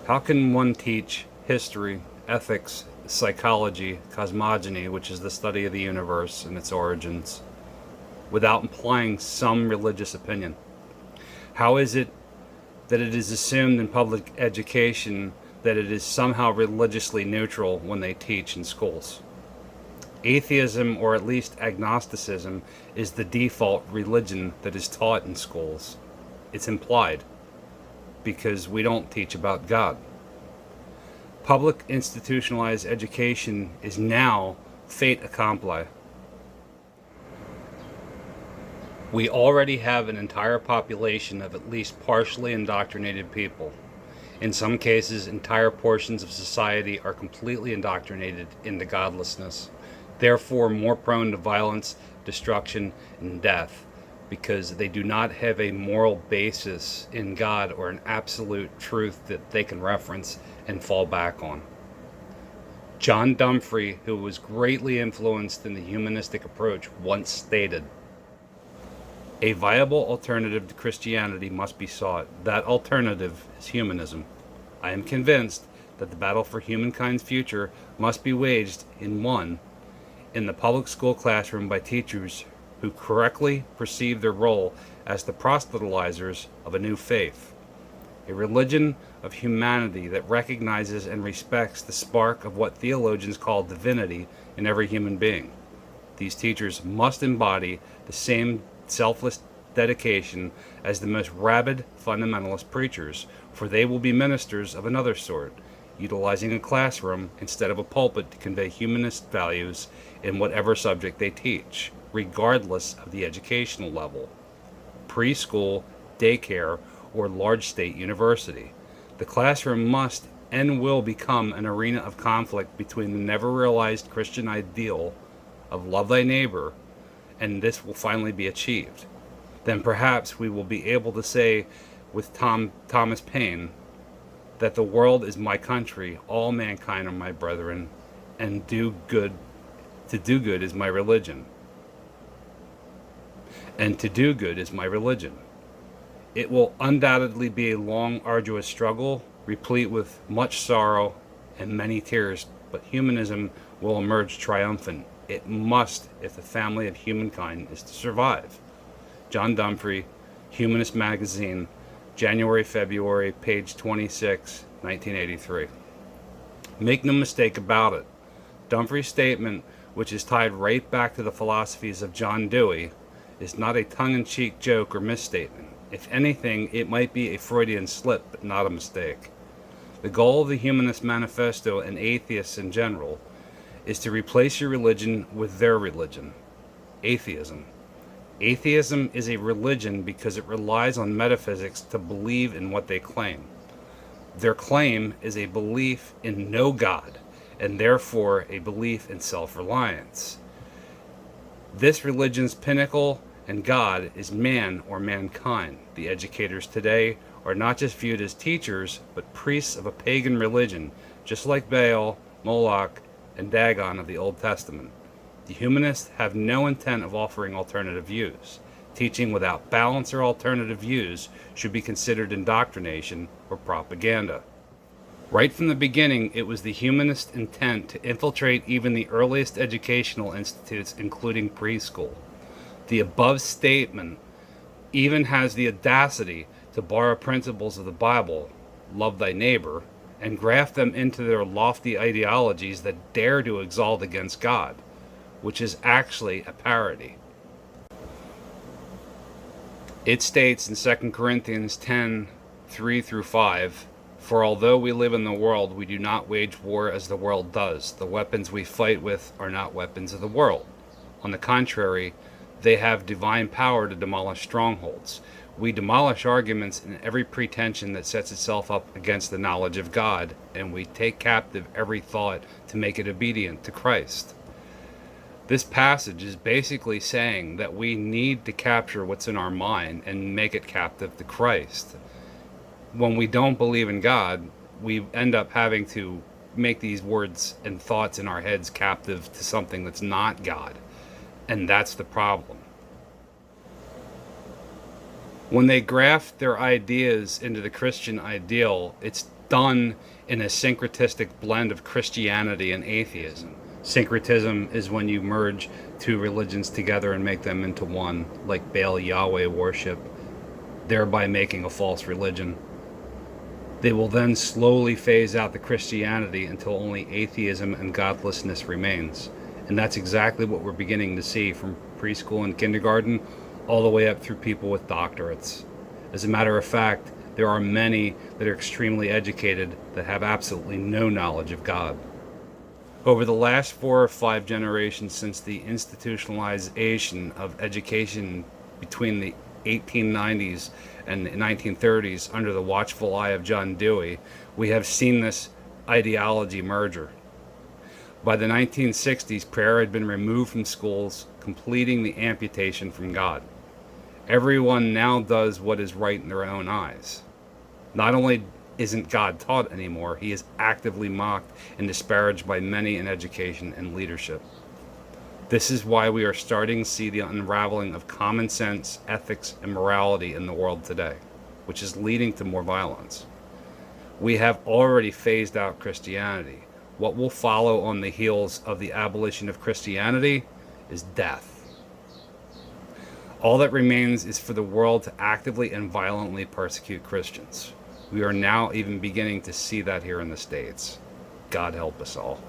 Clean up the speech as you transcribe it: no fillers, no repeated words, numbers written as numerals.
How can one teach history, ethics, psychology, cosmogony, which is the study of the universe and its origins, without implying some religious opinion? How is it that it is assumed in public education that it is somehow religiously neutral when they teach in schools? Atheism, or at least agnosticism, is the default religion that is taught in schools. It's implied because we don't teach about God. Public institutionalized education is now fait accompli. We already have an entire population of at least partially indoctrinated people. In some cases, entire portions of society are completely indoctrinated into godlessness, therefore more prone to violence, destruction, and death, because they do not have a moral basis in God or an absolute truth that they can reference and fall back on. John Dumfrey, who was greatly influenced in the humanistic approach, once stated, "A viable alternative to Christianity must be sought. That alternative is humanism. I am convinced that the battle for humankind's future must be waged in the public school classroom by teachers who correctly perceive their role as the proselytizers of a new faith, a religion of humanity that recognizes and respects the spark of what theologians call divinity in every human being. These teachers must embody the same selfless dedication as the most rabid fundamentalist preachers, for they will be ministers of another sort, utilizing a classroom instead of a pulpit to convey humanist values in whatever subject they teach, regardless of the educational level, preschool, daycare, or large state university. The classroom must and will become an arena of conflict between the never realized Christian ideal of love thy neighbor, and this will finally be achieved. Then perhaps we will be able to say with Thomas Paine that the world is my country, all mankind are my brethren, and to do good is my religion. And to do good is my religion. It will undoubtedly be a long, arduous struggle, replete with much sorrow and many tears, but humanism will emerge triumphant. It must, if the family of humankind is to survive." John Dumfrey, Humanist Magazine, January-February, page 26, 1983. Make no mistake about it, Dumfrey's statement, which is tied right back to the philosophies of John Dewey, is not a tongue-in-cheek joke or misstatement. If anything, it might be a Freudian slip, but not a mistake. The goal of the Humanist Manifesto and atheists in general is to replace your religion with their religion, atheism. Atheism is a religion because it relies on metaphysics to believe in what they claim. Their claim is a belief in no God, and therefore a belief in self-reliance. This religion's pinnacle and God is man or mankind. The educators today are not just viewed as teachers, but priests of a pagan religion, just like Baal, Moloch, and Dagon of the Old Testament. The humanists have no intent of offering alternative views. Teaching without balance or alternative views should be considered indoctrination or propaganda. Right from the beginning, it was the humanist intent to infiltrate even the earliest educational institutes, including preschool. The above statement even has the audacity to borrow principles of the Bible, love thy neighbor, and graft them into their lofty ideologies that dare to exalt against God, which is actually a parody. It states in 2 Corinthians 10, 3-5, "For although we live in the world, we do not wage war as the world does. The weapons we fight with are not weapons of the world. On the contrary, they have divine power to demolish strongholds. We demolish arguments and every pretension that sets itself up against the knowledge of God, and we take captive every thought to make it obedient to Christ." This passage is basically saying that we need to capture what's in our mind and make it captive to Christ. When we don't believe in God, we end up having to make these words and thoughts in our heads captive to something that's not God. And that's the problem. When they graft their ideas into the Christian ideal, it's done in a syncretistic blend of Christianity and atheism. Syncretism is when you merge two religions together and make them into one, like Baal Yahweh worship, thereby making a false religion. They will then slowly phase out the Christianity until only atheism and godlessness remains. And that's exactly what we're beginning to see from preschool and kindergarten all the way up through people with doctorates. As a matter of fact, there are many that are extremely educated that have absolutely no knowledge of God. Over the last 4 or 5 generations since the institutionalization of education between the 1890s and 1930s under the watchful eye of John Dewey, we have seen this ideology merger. By the 1960s, prayer had been removed from schools, completing the amputation from God. Everyone now does what is right in their own eyes. Not only isn't God taught anymore, he is actively mocked and disparaged by many in education and leadership. This is why we are starting to see the unraveling of common sense, ethics, and morality in the world today, which is leading to more violence. We have already phased out Christianity. What will follow on the heels of the abolition of Christianity is death. All that remains is for the world to actively and violently persecute Christians. We are now even beginning to see that here in the States. God help us all.